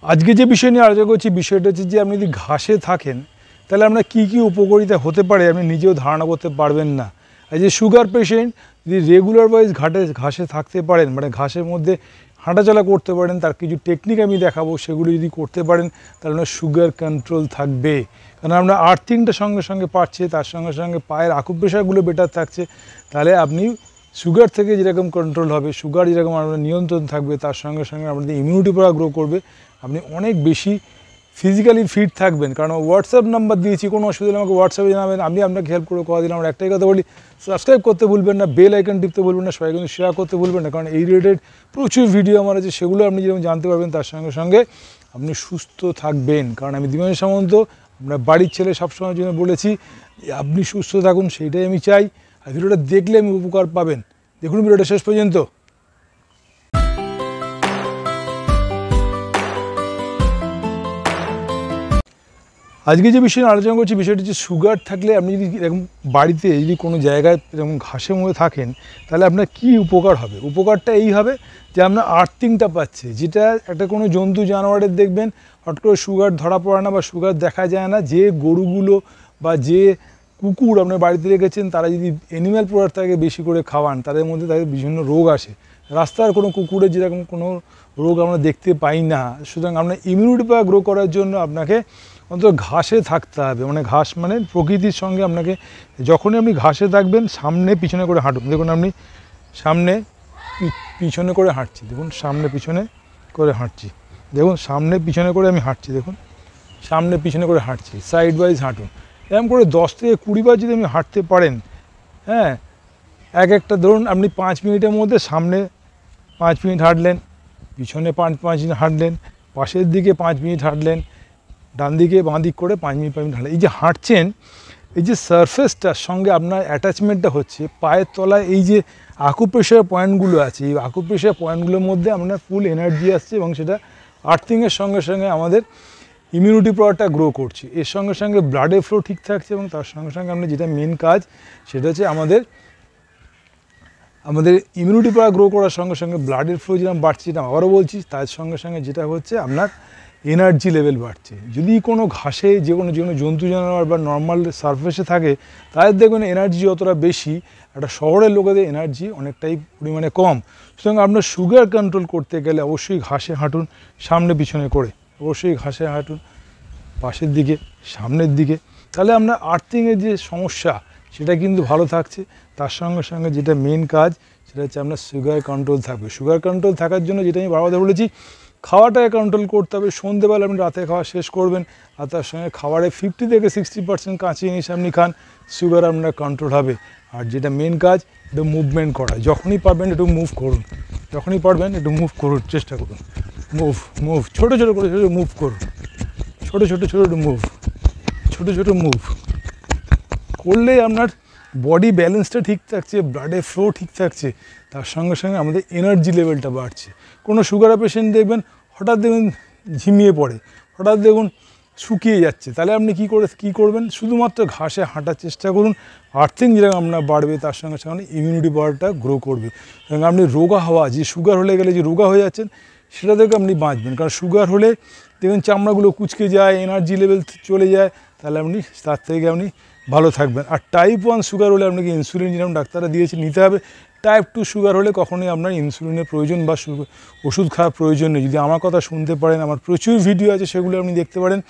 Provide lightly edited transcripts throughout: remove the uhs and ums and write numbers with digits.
আজকে যে বিষয় নিয়ে আলোচনা করছি বিষয়টা হচ্ছে যে আপনি যদি ঘাসে থাকেন তাহলে আপনার কী কী উপকারিতা হতে পারে আপনি নিজেও ধারণা করতে পারবেন না। এই যে সুগার পেশেন্ট যদি রেগুলার ওয়াইজ ঘাসে থাকতে পারেন, মানে ঘাসের মধ্যে হাঁটাচলা করতে পারেন, তার কিছু টেকনিক আমি দেখাবো, সেগুলো যদি করতে পারেন তাহলে আপনার সুগার কন্ট্রোল থাকবে। কারণ আপনার আর্থিংটা সঙ্গে সঙ্গে পাচ্ছে, তার সঙ্গে সঙ্গে পায়ের আকুপ্রেশারগুলো বেটার থাকছে, তাহলে আপনি সুগার থেকে যেরকম কন্ট্রোল হবে, সুগার যেরকম আপনার নিয়ন্ত্রণ থাকবে, তার সঙ্গে সঙ্গে আপনাদের ইমিউনিটি পাওয়ার গ্রো করবে, আপনি অনেক বেশি ফিজিক্যালি ফিট থাকবেন। কারণ হোয়াটসঅ্যাপ নাম্বার দিয়েছি, কোনো অসুবিধা আমাকে হোয়াটসঅ্যাপে জানাবেন, আমি আপনাকে হেল্প করে কথা দিলাম। আমার একটাই কথা বলি, সাবস্ক্রাইব করতে ভুলবেন না, বেল আইকন টিপতে ভুলবেন না, সবাই কিন্তু শেয়ার করতে ভুলবেন না, কারণ এই রিলেটেড প্রচুর ভিডিও আমার আছে, সেগুলো আপনি যেরকম জানতে পারবেন, তার সঙ্গে সঙ্গে আপনি সুস্থ থাকবেন। কারণ আমি দীপাঞ্জন সামন্ত, আপনার বাড়ির ছেলে, সবসময়ের জন্য বলেছি আপনি সুস্থ থাকুন, সেইটাই আমি চাই। আর ভিডিওটা দেখলে আমি উপকার পাবেন। দেখুন ভিডিওটা শেষ পর্যন্ত। আজকে যে বিষয়ে আলোচনা করছি বিষয়টি হচ্ছে সুগার থাকলে আপনি যদি এরকম বাড়িতে যদি কোনো জায়গায় এরকম ঘাসের মধ্যে থাকেন তাহলে আপনার কী উপকার হবে। উপকারটা এই হবে যে আপনার আর্থিংটা পাচ্ছে, যেটা একটা কোনো জন্তু জানোয়ারের দেখবেন হট করে সুগার ধরা পড়ে না বা সুগার দেখা যায় না। যে গরুগুলো বা যে কুকুর আপনার বাড়িতে রেখেছেন তারা যদি অ্যানিম্যাল প্রোডাক্ট তাকে বেশি করে খাওয়ান, তাদের মধ্যে তাদের বিভিন্ন রোগ আসে। রাস্তার কোনো কুকুরের যেরকম কোনো রোগ আমরা দেখতে পাই না। সুতরাং আপনার ইমিউনিটি পাওয়ার গ্রো করার জন্য আপনাকে অন্তত ঘাসে থাকতে হবে। মানে ঘাস মানে প্রকৃতির সঙ্গে আপনাকে, যখনই আপনি ঘাসে থাকবেন সামনে পিছনে করে হাঁটুন। দেখুন আপনি সামনে পিছনে করে হাঁটছি, দেখুন সামনে পিছনে করে হাঁটছি, দেখুন সামনে পিছনে করে আমি হাঁটছি, দেখুন সামনে পিছনে করে হাঁটছি, সাইড ওয়াইজ হাঁটুন। এরকম করে 10 থেকে 20 বার যদি আপনি হাঁটতে পারেন, হ্যাঁ, একটা ধরুন আপনি 5 মিনিটের মধ্যে সামনে 5 মিনিট হাঁটলেন, পিছনে 5 মিনিট হাঁটলেন, পাশের দিকে 5 মিনিট হাঁটলেন, ডান দিকে বাঁ দিক করে 5 মিনিট হাঁটলেন। এই যে হাঁটছেন, এই যে সারফেসটার সঙ্গে আপনার অ্যাটাচমেন্টটা হচ্ছে পায়ের তলায়, এই যে আকুপ্রেশার পয়েন্টগুলো আছে, এই আকুপ্রেশার পয়েন্টগুলোর মধ্যে আপনার ফুল এনার্জি আসছে এবং সেটা আর্থিংয়ের সঙ্গে সঙ্গে আমাদের ইমিউনিটি পাওয়ারটা গ্রো করছে। এর সঙ্গে সঙ্গে ব্লাডের ফ্লো ঠিক থাকছে এবং তার সঙ্গে সঙ্গে আপনার যেটা মেন কাজ সেটা হচ্ছে আমাদের ইমিউনিটি পাওয়ার গ্রো করার সঙ্গে সঙ্গে ব্লাডের ফ্লো যেরকম বাড়ছে, যেটা আবারও বলছি, তার সঙ্গে সঙ্গে যেটা হচ্ছে আপনার এনার্জি লেভেল বাড়ছে। যদি কোনো ঘাসে যে কোনো জন্তু জানোয়ার বা নর্মাল সারফেসে থাকে তাদের দেখবেন এনার্জি যতটা বেশি, একটা শহরের লোকেদের এনার্জি অনেকটাই পরিমাণে কম। সুতরাং আপনার সুগার কন্ট্রোল করতে গেলে অবশ্যই ঘাসে হাঁটুন, সামনে পিছনে করে, অবশ্যই ঘাসে হাঁটুন, পাশের দিকে সামনের দিকে, তাহলে আপনার আর্থিংয়ের যে সমস্যা সেটা কিন্তু ভালো থাকছে। তার সঙ্গে সঙ্গে যেটা মেন কাজ সেটা হচ্ছে আপনার সুগার কন্ট্রোল থাকবে। সুগার কন্ট্রোল থাকার জন্য যেটা আমি বারবার বলেছি, খাওয়াটাকে কন্ট্রোল করতে হবে। সন্ধ্যেবেলা আপনি রাতে খাওয়া শেষ করবেন, আর তার সঙ্গে খাবারে 50 থেকে 60% কাঁচা জিনিস আপনি খান, সুগার আপনার কন্ট্রোল হবে। আর যেটা মেন কাজ, একটু মুভমেন্ট করা, যখনই পারবেন একটু মুভ করুন, যখনই পারবেন একটু মুভ করুন, চেষ্টা করুন, মুভ ছোটো ছোটো করে মুভ করুন, ছোটো মুভ, ছোটো মুভ করলে আপনার বডি ব্যালেন্সটা ঠিক থাকছে, ব্লাডের ফ্লো ঠিক থাকছে, তার সঙ্গে সঙ্গে আমাদের এনার্জি লেভেলটা বাড়ছে। কোনো সুগার পেশেন্ট দেখবেন হঠাৎ দেখবেন ঝিমিয়ে পড়ে, হঠাৎ দেখুন শুকিয়ে যাচ্ছে, তাহলে আপনি কী করবেন, শুধুমাত্র ঘাসে হাঁটার চেষ্টা করুন। আর্থিং যেরকম আপনার বাড়বে, তার সঙ্গে সঙ্গে ইমিউনিটি পাওয়ারটা গ্রো করবে। এবং আপনি রোগা হওয়া, যে সুগার হলে গেলে যে রোগা হয়ে যাচ্ছেন সেটা থেকে আপনি বাঁচবেন। কারণ সুগার হলে দেখবেন চামড়াগুলো কুঁচকে যায়, এনার্জি লেভেল চলে যায়, তাহলে আপনি তার থেকে আপনি ভালো থাকবেন। আর টাইপ 1 সুগার হলে আপনাকে ইনসুলিন যেরকম ডাক্তাররা দিয়েছে নিতে হবে। টাইপ 2 সুগার হলে কখনোই আপনার ইনসুলিনের প্রয়োজন বা ওষুধ খাওয়ার প্রয়োজন নেই। যদি আমার কথা শুনতে পারেন, আমার প্রচুর ভিডিও আছে, সেগুলো আপনি দেখতে পারেন।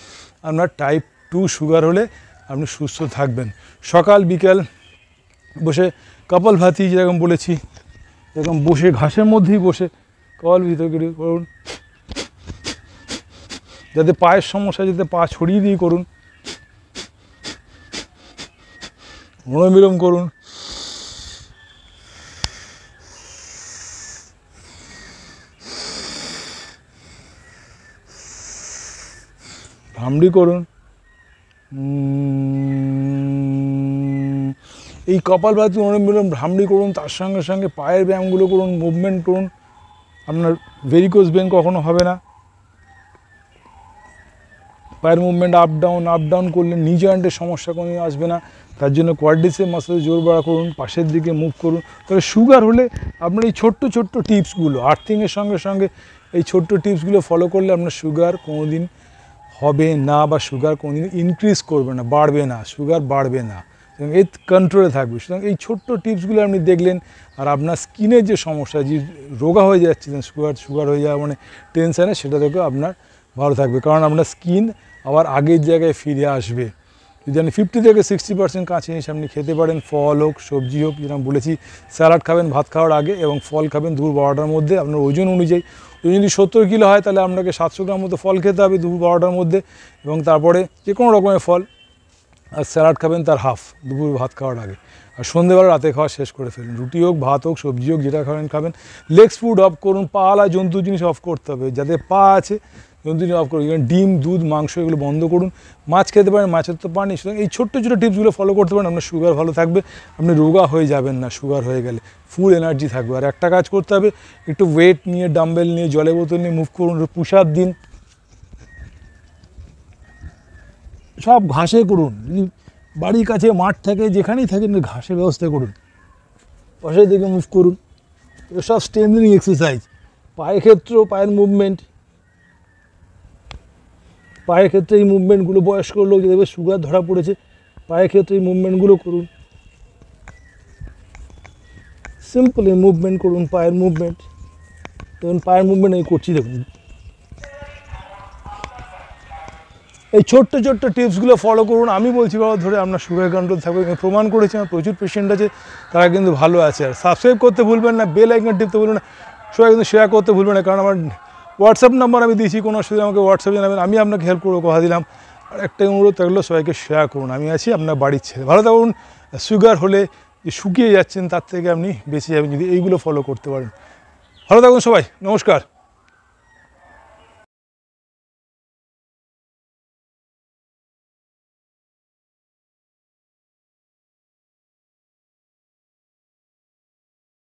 আপনার টাইপ 2 সুগার হলে আপনি সুস্থ থাকবেন। সকাল বিকাল বসে কপালভাতি যেরকম বলেছি, এরকম বসে ঘাসের মধ্যেই বসে কপালভাতি করুন, যাতে পায়ের সমস্যা, যাতে পা ছড়িয়ে দিয়ে করুন, অনুলোম করুন, ভ্রামরি করুন। এই কপালভাতি, অনুলোম, ভ্রামরি করুন, তার সঙ্গে সঙ্গে পায়ের ব্যায়ামগুলো করুন, মুভমেন্ট করুন। আপনার ভেরিকোজ ভেন কখনো হবে না। পায়ের মুভমেন্ট আপ ডাউন করলে নি জয়েন্টের সমস্যা কোনো আসবে না। তার জন্য কোয়াড্রিসেপ মাসেলে জোর বাড়া করুন, পাশের দিকে মুভ করুন। তবে সুগার হলে আপনার এই ছোট্ট ছোট্ট টিপসগুলো আর্থিংয়ের সঙ্গে সঙ্গে এই ছোট্ট টিপসগুলো ফলো করলে আপনার সুগার কোনো দিন হবে না, বা সুগার কোনো দিন ইনক্রিজ করবে না, বাড়বে না, সুগার বাড়বে না, এবং এই কন্ট্রোলে থাকবে। সুতরাং এই ছোট্ট টিপসগুলো আপনি দেখলেন, আর আপনার স্কিনের যে সমস্যা, যে রোগা হয়ে যাচ্ছিলেন সুগার হয়ে যাওয়া মানে টেনশানে, সেটা থেকেও আপনার ভালো থাকবে, কারণ আপনার স্কিন আবার আগের জায়গায় ফিরে আসবে। যদি আপনি 50 থেকে 60% কাঁচা জিনিস আপনি খেতে পারেন, ফল হোক সবজি হোক, যেরকম বলেছি স্যালাড খাবেন ভাত খাওয়ার আগে, এবং ফল খাবেন দুপুর 12টার মধ্যে আপনার ওজন অনুযায়ী। যদি 70 কিলো হয় তাহলে আপনাকে 700 গ্রাম মতো ফল খেতে হবে দুপুর 12টার মধ্যে, এবং তারপরে যে কোনো রকমের ফল, আর স্যালাড খাবেন তার হাফ দুপুর ভাত খাওয়ার আগে, আর সন্ধ্যেবেলা রাতে খাওয়া শেষ করে ফেলুন। রুটি হোক ভাত হোক সবজি হোক যেটা খাবেন। লেগস ফুড অফ করুন, পালা জন্তু জিনিস অফ করতে হবে, যাতে পা আছে জন্তু জিনিস অফ করুন। ডিম দুধ মাংস এগুলো বন্ধ করুন। মাছ খেতে পারেন, মাছের তো পানি। সুতরাং এই ছোট্ট ছোটো টিপসগুলো ফলো করতে পারেন, আপনার সুগার ভালো থাকবে, আপনি রোগা হয়ে যাবেন না সুগার হয়ে গেলে, ফুল এনার্জি থাকবে। আর একটা কাজ করতে হবে, একটু ওয়েট নিয়ে, ডাম্বেল নিয়ে, জলের বোতল নিয়ে মুভ করুন, পুশ আপ দিন, সব ঘাসে করুন। যদি বাড়ির কাছে মাঠ থাকে, যেখানেই থাকেন ঘাসের ব্যবস্থা করুন, পাশের দিকে মুভ করুন। এগুলো সব স্ট্রেংথেনিং এক্সারসাইজ। পায়ের ক্ষেত্রেও পায়ের মুভমেন্ট, পায়ের ক্ষেত্রে এই মুভমেন্টগুলো, বয়স্ক লোক যাদের সুগার ধরা পড়েছে পায়ের ক্ষেত্রে এই মুভমেন্টগুলো করুন। সিম্পল এই মুভমেন্ট করুন, পায়ের মুভমেন্ট। দেখুন পায়ের মুভমেন্ট আমি করছি, দেখুন। এই ছোট্ট ছোট্ট টিপসগুলো ফলো করুন। আমি বলছি বাবা ধরে আপনার সুগার কন্ট্রোল থাকবে, আমি প্রমাণ করেছি, আমার প্রচুর পেশেন্ট আছে, তারা কিন্তু ভালো আছে। আর সাবস্ক্রাইব করতে ভুলবেন না, বেল আইকন টিপতে ভুলবেন না, সবাই কিন্তু শেয়ার করতে ভুলবেন না, কারণ আমার হোয়াটসঅ্যাপ নাম্বার আমি দিয়েছি, কোনো অসুবিধা আমাকে হোয়াটসঅ্যাপে জানাবেন, আমি আপনাকে হেল্প করবো, কথা দিলাম। আর একটা অনুরোধ থাকলো, সবাইকে শেয়ার করুন, আমি আছি আপনার বাড়ির ছেলে। ভালো থাকুন। সুগার হলে যে শুকিয়ে যাচ্ছেন তার থেকে আপনি বেঁচে যাবেন যদি এইগুলো ফলো করতে পারেন। ভালো থাকুন সবাই, নমস্কার।